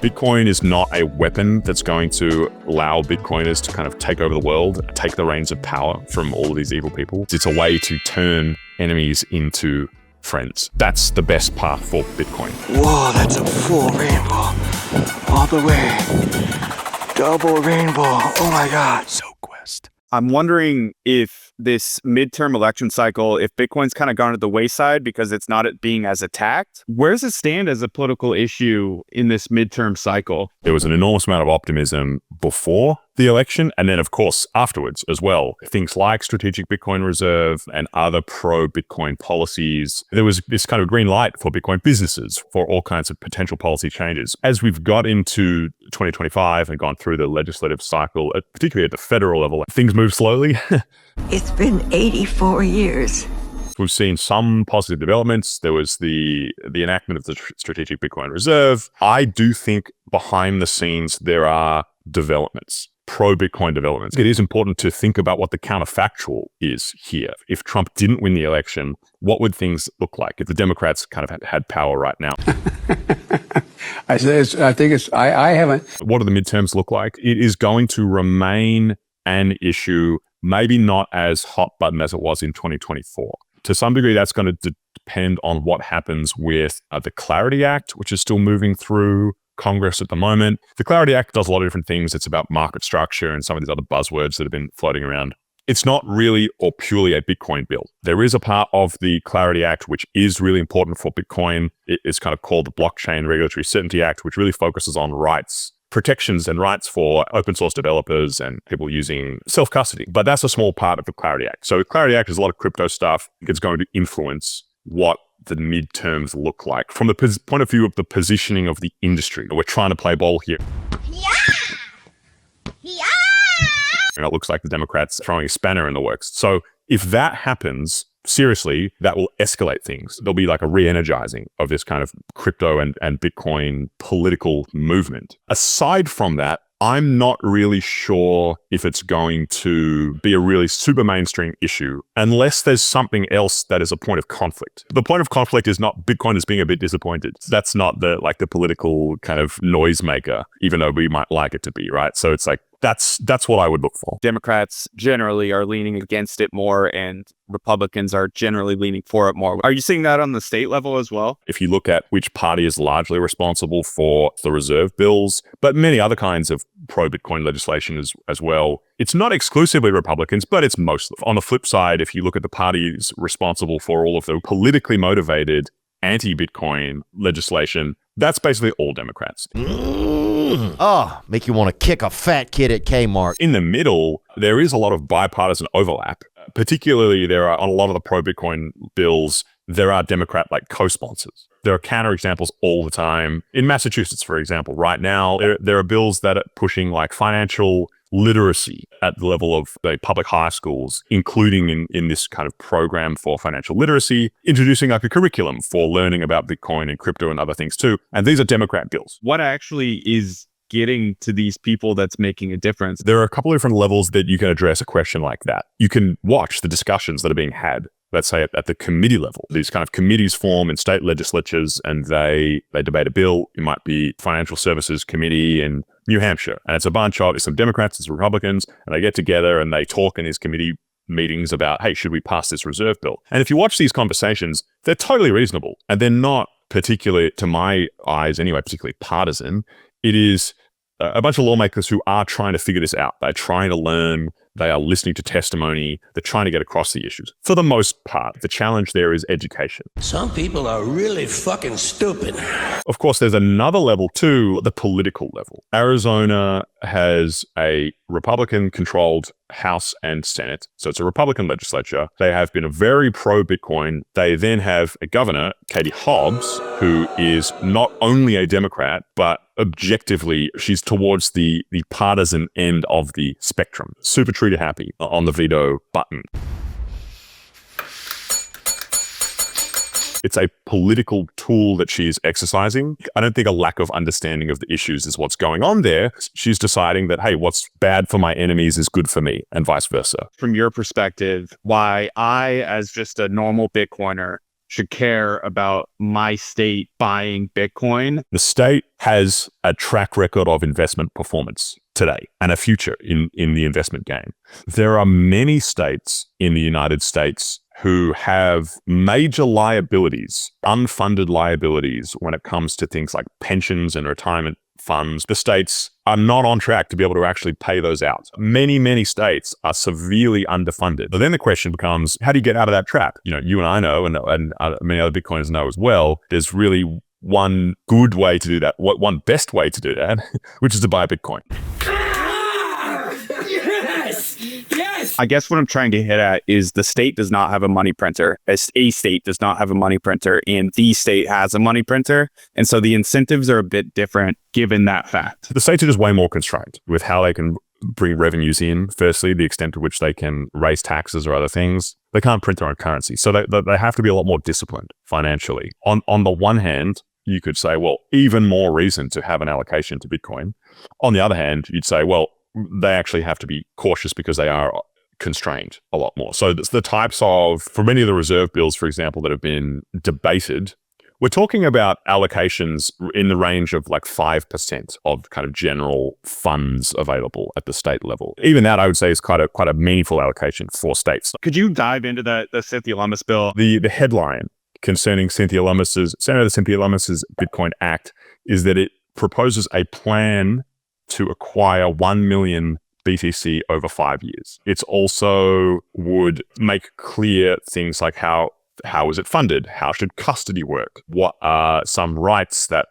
Bitcoin is not a weapon that's going to allow Bitcoiners to kind of take over the world, take the reins of power from all of these evil people. It's a way to turn enemies into friends. That's the best path for Bitcoin. Whoa, that's a full rainbow. All the way. Double rainbow. Oh my God. Soakquest. I'm wondering if this midterm election cycle, if Bitcoin's kind of gone to the wayside because it's not being as attacked, where does it stand as a political issue in this midterm cycle? There was an enormous amount of optimism before the election, and then of course afterwards as well. Things like strategic Bitcoin reserve and other pro-Bitcoin policies. There was this kind of green light for Bitcoin businesses for all kinds of potential policy changes. As we've got into 2025 and gone through the legislative cycle, particularly at the federal level, things move slowly. It's been 84 years. We've seen some positive developments. There was the enactment of the strategic Bitcoin reserve. I do think behind the scenes there are developments, pro-Bitcoin developments. It is important to think about what the counterfactual is here. If Trump didn't win the election, what would things look like if the Democrats kind of had power right now? I haven't. What do the midterms look like? It is going to remain an issue, maybe not as hot button as it was in 2024. To some degree, that's going to depend on what happens with the Clarity Act, which is still moving through Congress at the moment. The Clarity Act does a lot of different things. It's about market structure and some of these other buzzwords that have been floating around. It's not really or purely a Bitcoin bill. There is a part of the Clarity Act which is really important for Bitcoin. It is kind of called the Blockchain Regulatory Certainty Act, which really focuses on rights, protections and rights for open source developers and people using self-custody. But that's a small part of the Clarity Act. So the Clarity Act is a lot of crypto stuff. It's going to influence what the midterms look like from the point of view of the positioning of the industry. We're trying to play ball here. And it looks like the Democrats are throwing a spanner in the works. So if that happens, seriously, that will escalate things. There'll be like a re-energizing of this kind of crypto and Bitcoin political movement. Aside from that, I'm not really sure if it's going to be a really super mainstream issue unless there's something else that is a point of conflict. The point of conflict is not Bitcoin as being a bit disappointed. That's not the political kind of noisemaker, even though we might like it to be, right? So it's like, that's what I would look for. Democrats generally are leaning against it more and Republicans are generally leaning for it more. Are you seeing that on the state level as well? If you look at which party is largely responsible for the reserve bills, but many other kinds of pro-Bitcoin legislation as well, it's not exclusively Republicans, but it's mostly. On the flip side, if you look at the parties responsible for all of the politically motivated anti-Bitcoin legislation, that's basically all Democrats. Oh, make you want to kick a fat kid at Kmart. In the middle, there is a lot of bipartisan overlap. Particularly, there are on a lot of the pro-Bitcoin bills, there are Democrat-like co-sponsors. There are counterexamples all the time. In Massachusetts, for example, right now, there are bills that are pushing like financial literacy at the level of the public high schools, including in this kind of program for financial literacy, introducing like a curriculum for learning about Bitcoin and crypto and other things too. And these are Democrat bills. What actually is getting to these people that's making a difference? There are a couple of different levels that you can address a question like that. You can watch the discussions that are being had, let's say at the committee level. These kind of committees form in state legislatures and they debate a bill. It might be Financial Services Committee in New Hampshire. And it's a bunch of some Democrats and some Republicans, and they get together and they talk in these committee meetings about, hey, should we pass this reserve bill? And if you watch these conversations, they're totally reasonable. And they're not particularly, to my eyes anyway, particularly partisan. It is a bunch of lawmakers who are trying to figure this out. They're trying to learn. They are listening to testimony. They're trying to get across the issues. For the most part, the challenge there is education. Some people are really fucking stupid. Of course, there's another level too, the political level. Arizona has a Republican-controlled House and Senate. So it's a Republican legislature. They have been very pro-Bitcoin. They then have a governor, Katie Hobbs, who is not only a Democrat, but objectively, she's towards the partisan end of the spectrum. Super true to happy on the veto button. It's a political tool that she's exercising. I don't think a lack of understanding of the issues is what's going on there. She's deciding that, hey, what's bad for my enemies is good for me, and vice versa. From your perspective, why I, as just a normal Bitcoiner, should care about my state buying Bitcoin? The state has a track record of investment performance today and a future in the investment game. There are many states in the United States who have major liabilities, unfunded liabilities when it comes to things like pensions and retirement funds. The states are not on track to be able to actually pay those out. Many states are severely underfunded. But then the question becomes, how do you get out of that trap? You know, you and I know, and many other Bitcoiners know as well, there's really one good way to do that, one best way to do that, which is to buy Bitcoin. I guess what I'm trying to hit at is the state does not have a money printer. A state does not have a money printer, and the state has a money printer. And so the incentives are a bit different given that fact. The states are just way more constrained with how they can bring revenues in. Firstly, the extent to which they can raise taxes or other things. They can't print their own currency. So they have to be a lot more disciplined financially. On the one hand, you could say, well, even more reason to have an allocation to Bitcoin. On the other hand, you'd say, well, they actually have to be cautious because they are constrained a lot more. So the types of, for many of the reserve bills, for example, that have been debated, we're talking about allocations in the range of like 5% of kind of general funds available at the state level. Even that, I would say, is quite a meaningful allocation for states. Could you dive into the Cynthia Lummis bill? The headline concerning Senator Cynthia Lummis's Bitcoin Act is that it proposes a plan to acquire 1 million BTC over 5 years. It's also would make clear things like how is it funded? How should custody work? What are some rights that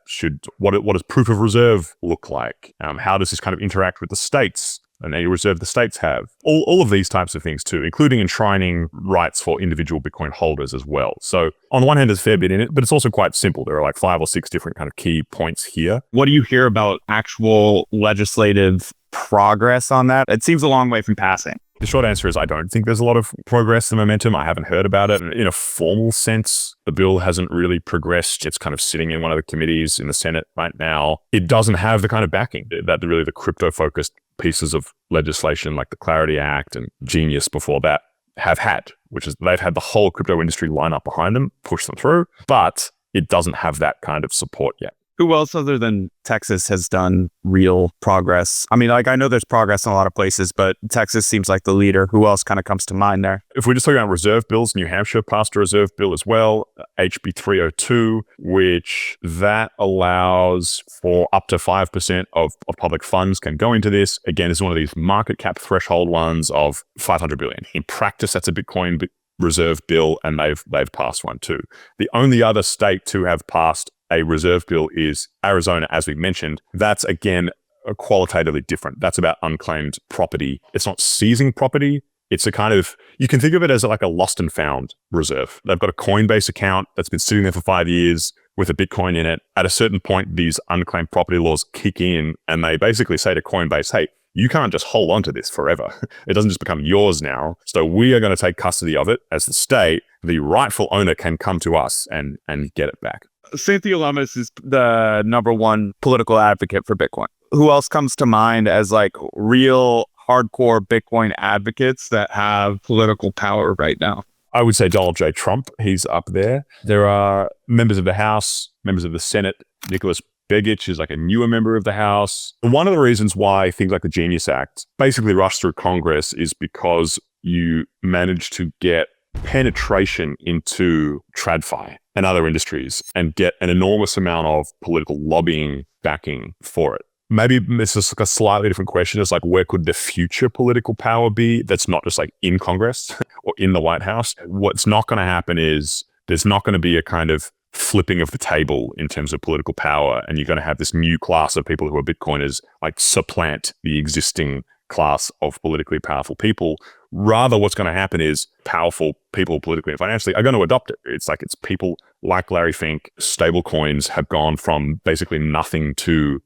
what does proof of reserve look like? How does this kind of interact with the states and any reserve the states have? All of these types of things too, including enshrining rights for individual Bitcoin holders as well. So on the one hand, there's a fair bit in it, but it's also quite simple. There are like 5 or 6 different kind of key points here. What do you hear about actual legislative progress on that? It seems a long way from passing. The short answer is I don't think there's a lot of progress and momentum. I haven't heard about it. In a formal sense, the bill hasn't really progressed. It's kind of sitting in one of the committees in the Senate right now. It doesn't have the kind of backing that really the crypto-focused pieces of legislation like the Clarity Act and Genius before that have had, which is they've had the whole crypto industry line up behind them, push them through, but it doesn't have that kind of support yet. Who else other than Texas has done real progress? I mean, like, I know there's progress in a lot of places, but Texas seems like the leader. Who else kind of comes to mind there? If we're just talking about reserve bills, New Hampshire passed a reserve bill as well, HB 302, which that allows for up to 5% of public funds can go into this. Again, it's one of these market cap threshold ones of 500 billion. In practice, that's a Bitcoin reserve bill, and they've passed one too. The only other state to have passed a reserve bill is Arizona, as we mentioned. That's, again, qualitatively different. That's about unclaimed property. It's not seizing property. It's a kind of, you can think of it as like a lost and found reserve. They've got a Coinbase account that's been sitting there for 5 years with a Bitcoin in it. At a certain point, these unclaimed property laws kick in, and they basically say to Coinbase, hey, you can't just hold on to this forever. It doesn't just become yours now. So we are going to take custody of it as the state. The rightful owner can come to us and get it back. Cynthia Lummis is the #1 political advocate for Bitcoin. Who else comes to mind as like real hardcore Bitcoin advocates that have political power right now? I would say Donald J. Trump. He's up there. There are members of the House, members of the Senate. Nicholas Begich is like a newer member of the House. One of the reasons why things like the Genius Act basically rushed through Congress is because you managed to get penetration into TradFi and other industries and get an enormous amount of political lobbying backing for it. Maybe this is like a slightly different question. It's like, where could the future political power be that's not just like in Congress or in the White House? What's not going to happen is there's not going to be a kind of flipping of the table in terms of political power, and you're going to have this new class of people who are Bitcoiners like supplant the existing class of politically powerful people. Rather, what's going to happen is powerful people politically and financially are going to adopt it. It's people like Larry Fink. Stable coins have gone from basically nothing to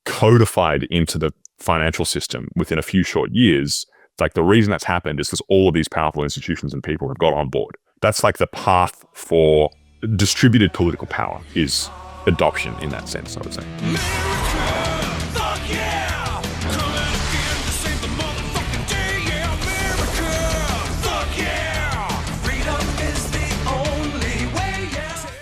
codified into the financial system within a few short years. It's like the reason that's happened is because all of these powerful institutions and people have got on board. That's like the path for distributed political power is adoption in that sense, I would say.